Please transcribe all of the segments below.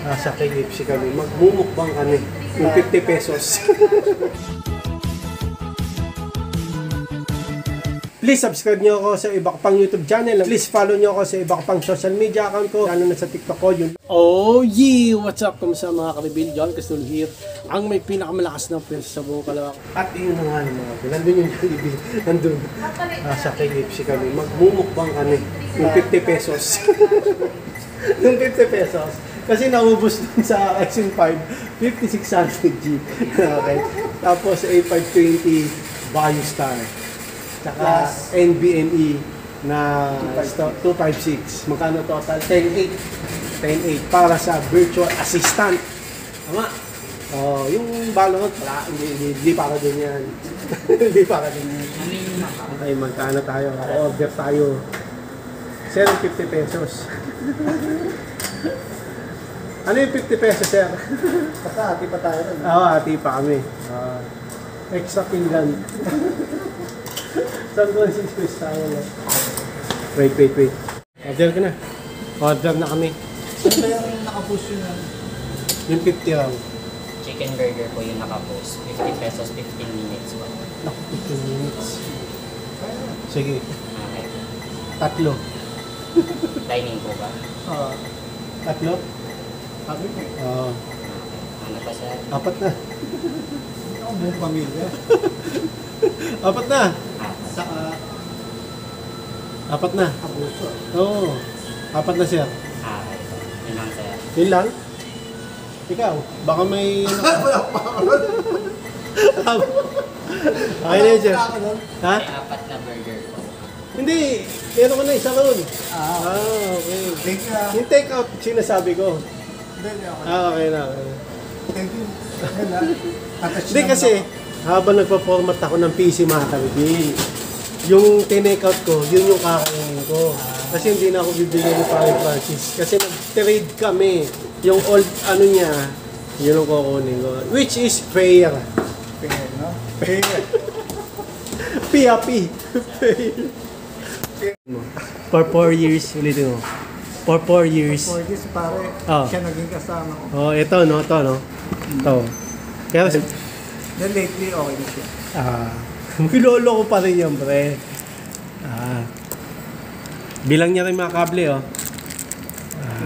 Nasa KFC kami. Magmumukbang kami. Yung 50 pesos. Please subscribe nyo ako sa iba ko pang YouTube channel. Please follow nyo ako sa iba ko pang social media account ko. Lalo na sa TikTok ko yun. Oh yeah! What's up? Kamusta mga karibil? John Castul here. Ang may pinakamalakas na pwersa sa buong Kalawak. At yun na nga mga karibil. Nandun yung Jollibee. Nandun. Sa KFC kami. Magmumukbang kami. Yung 50 pesos. Yung 50 pesos. Kasi naubos dun sa XM5, 5600G. Okay. Tapos A520 Value Star. Tsaka NBNE na 256. Magkano total? 10.8. 10.8 para sa virtual assistant. Tama? Oh, yung balot, wala, hindi para din yan. Hindi para din yan. Okay, magkano tayo? Order tayo. 750 pesos. Ano yung 50 pesos, sir? Basta hati pa tayo rin. Oo, hati pa kami. Extra pinggan. San Francisco style. Wait. Order ka na. Order na kami. Ano ba yung nakapush yun? Yung 50 lang. Chicken burger po yung nakapost. 50 pesos, 15 minutes po. Naku, 15 minutes. Sige. Okay. Tatlo. Dining po ba? Tatlo? Sabi ko. Oo. Ano pa sir? Apat na. Hindi ako buong pamilya. Apat na. Saka Apat na. abuso. Oo. Apat na, sir. Okay. Yun lang sir. Yun lang? Ikaw, baka may... Wala pa ako nun. Okay na yun, sir. Wala ka nun. Ha? May apat na burger po. Hindi. Meron ko na isa ron. Ah, Okay. thank you ah. Yung take out, sinasabi ko. Hindi ako. Okay na. Okay. Thank you. Ayun ah. Attach Hindi naman kasi, ako. habang nagpa-format ako ng PC mga karibil, yung tinake out ko, yun yung kakainin ko. Kasi hindi na ako bibigyan ni Pare Francis. Kasi nag-trade kami. Yung old ano niya, yun ang kukunin ko. Which is fair. Fair, no? Fair. P. For 4 years, ulitin mo. For 4 years. For this pare, siya naging kasama ko. Oh, ito no, ito no. Ito. Kaya Then lately, okay na siya. pilolo ko pa rin yan, pre. Bilang niya rin mga kable, oh.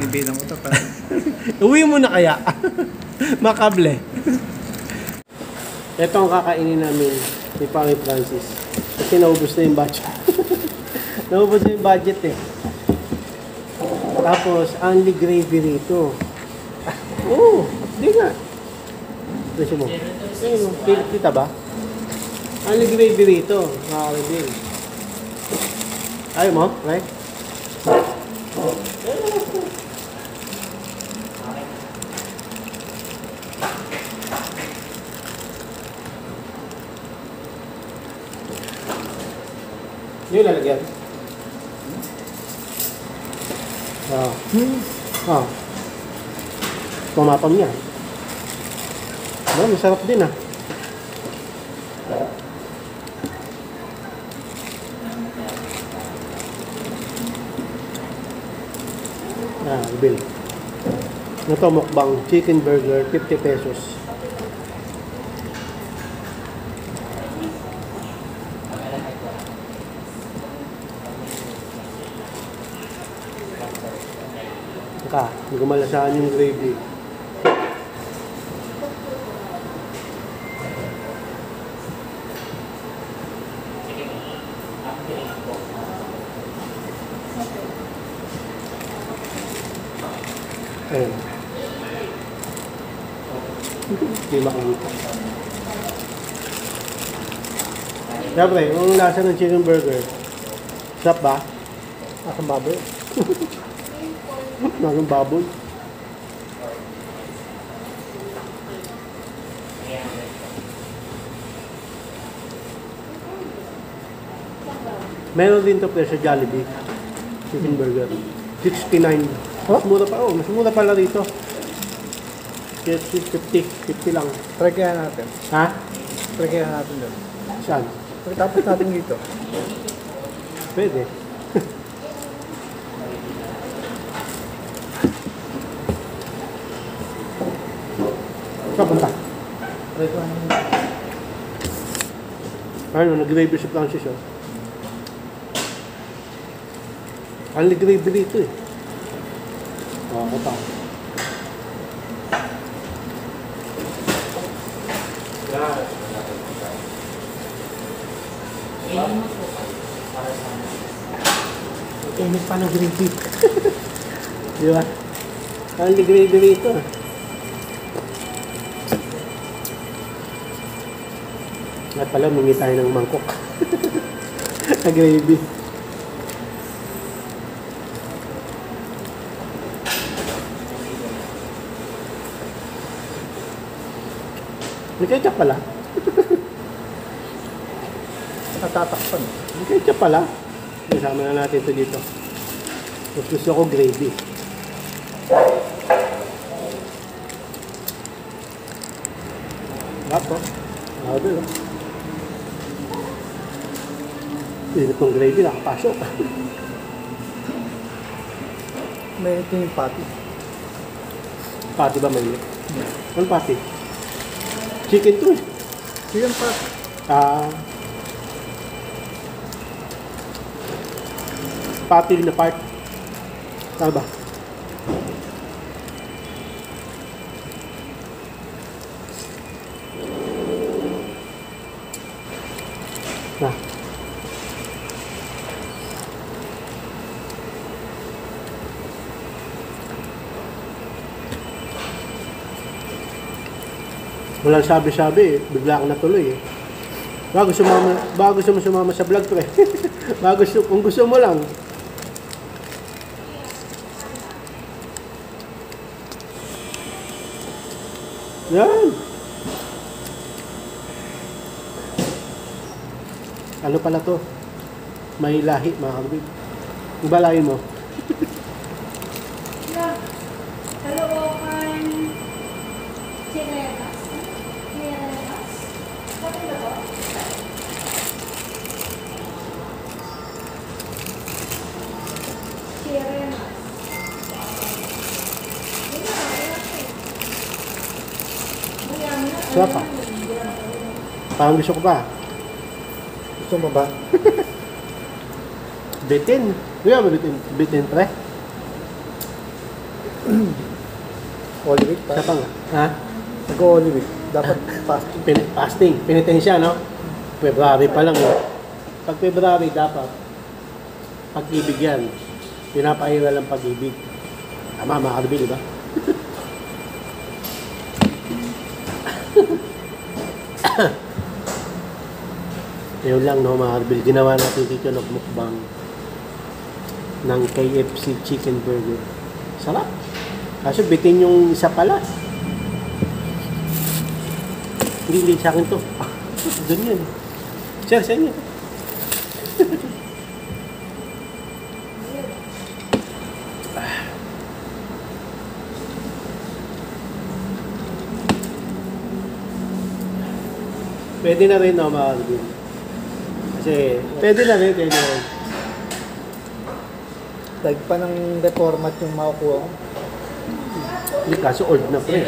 Ibilang ko ito pare. Uwi mo na kaya. Mga kable. Ito ang kakainin namin ni Pare Francis. Kasi naubos na yung budget. Naubos na yung budget eh. Tapos, only gravy rito. Oo, di nga. Presyo mo. Ayun, kita ba? Only gravy rito. Makakaribil. Ayaw mo, right? Yung lalagyan. Tumapam niya. Masarap din ah. Bill. Ito mukbang chicken burger, 50 pesos. Hindi ko malasaan yung gravy. Ayun. Hindi makikita. Siyempre, yung lasa ng chicken burger. Sarap ba? Asang baboy. Nasang baboy. Meron din to sa Jollibee. Chicken burger. 69. Mas mura pa. Mas mura pala rito. 50 lang. Try kaya natin. Ha? Try kaya natin doon. Saan? Tapos natin dito. Pwede. Kapunta. Try ko ano. Ano, nag-gravy si Francis, oh. Ang gravy dito, eh. Oh, kata. Ang init pa ng gravy. Di ba? Ang gravy dito, ah. At pala, mingi tayo ng mangkok. Na gravy. May ketchup pala. Natatakpan. May ketchup pala. Isama na natin ito dito. Mas gusto ko gravy. Lapo. Lapo. Init ng gravy, nakapasok. May ito yung patty. Pati ba may init? Ano pati? Chicken to, eh. Chicken patty. Pati na part. Tama ba? Na. Walang sabi-sabi, eh. Bigla ako natuloy, eh. Bago gusto mo sumama sa vlog, pre. Kung gusto mo lang. Yan. Ano pala to? May lahi, mga kabib. Ang balayin mo. Caloocan Chireras. Chireras. Sabi na ba? Chireras. Sarap pa. Parang gusto ko pa. Gusto mo ba? Bitin. Di ba bitin? Bitin, pre? Holy week Sa pa. pang, ha? Nag-holy week. Dapat fasting. Fasting. Penitensya, no? February pa lang, eh. Pag February, dapat pag-ibig yan. Pinapahira lang pag-ibig. Tama, mga karbi, di ba? Yun lang, no, mga karbil. Ginawa natin dito ng mukbang ng KFC chicken burger. Sarap. Kaso bitin yung isa pala. Hindi sa akin to. Doon yun. Sir, sa inyo. Pwede na rin, no, mga karbil. Kasi, pwede na rin. Like pa ng reformat yung makukuha ko. Hindi, kaso old na po, eh.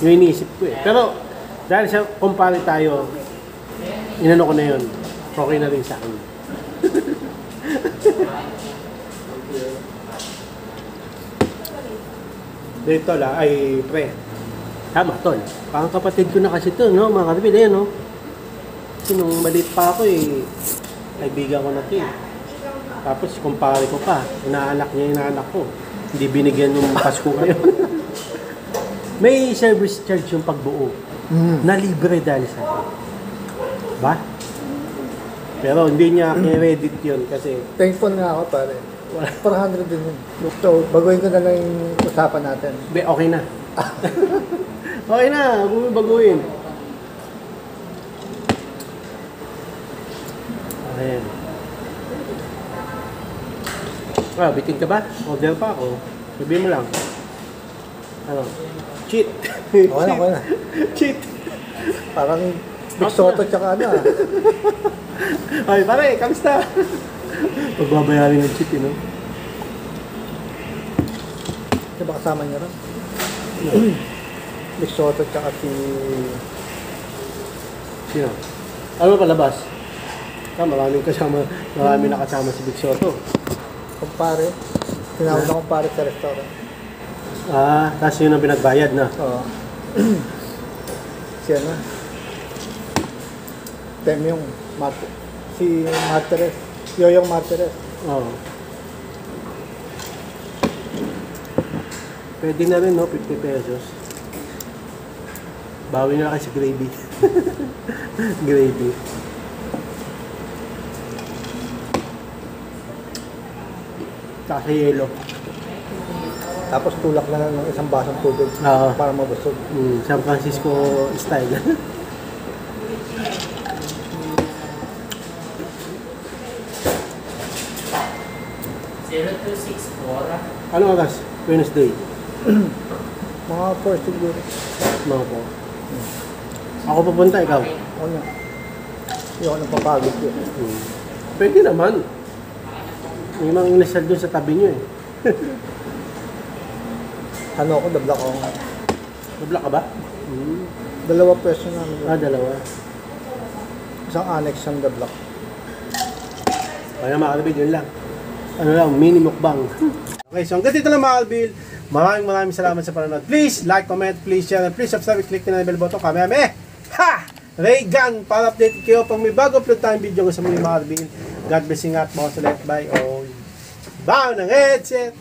Yung iniisip ko, eh. Pero, dahil sa kumpare tayo, inano ko na yun. Okay na rin sa akin. Dito la, ay, pre. Tama, tol. Parang kapatid ko na kasi to, no, mga karbil, eh, no? Kasi nung maliit pa ako, eh, kaibigan ko na to, eh. Tapos, kumpare ko pa. Inaanak niya yung inaanak ko. Hindi binigyan ng Pasko kayo. May service charge yung pagbuo. Na libre dahil sa akin. Ba? Pero hindi niya i-redit yun kasi Thankful nga ako pare. 400 din yun. So, baguhin ko na lang yung usapan natin. okay na. Okay na, huwag mo baguhin. Ayan. Bitin ka ba? Order pa ako. Sabihin mo lang. Ano? Cheat. Okay na. Cheat. Parang Big Soto tsaka ano ah. Ay, pare, kamusta? Pagbabayarin ng cheat, no? Di ba kasama niya rin? Big Soto tsaka si... Sino? Ano palabas? Maraming kasama, maraming nakasama si Big Soto. Kumpare. Tinawag na kumpare sa restaurant. Tapos yun ang pinagbayad na. Oo. Si ano? Temyong si Martires. Yoyong Martires. Oo. Pwede na rin, no? 50 pesos. Bawi na lang kasi gravy. Gravy. Tsaka sa yelo. Tapos tulak na ng isang basong tubig Oo. para mabusog. San Francisco style. 0264. Ano oras? Wednesday. Mga 4 siguro. Mga po. Ako pupunta, ikaw. Ako na. Hindi ako napapagod yun. Pwede naman. May mga inasal doon sa tabi nyo eh. Ano ako, dabla ko. Nabla ka ba? Dalawa pwesto namin. Dalawa. Isang annex, isang dabla. Kaya mga kalabid, yun lang. Ano lang, mini mukbang. Okay, so hanggang dito lang mga kalabid. Maraming salamat sa panonood. Please like, comment, please share, and please subscribe, click na bell button. Kami. Ha! Raygun! Para update kayo pag may bago upload tayong video sa mga kalabid. God bless you at mga ulit. Bye. Oh, bow ng headset!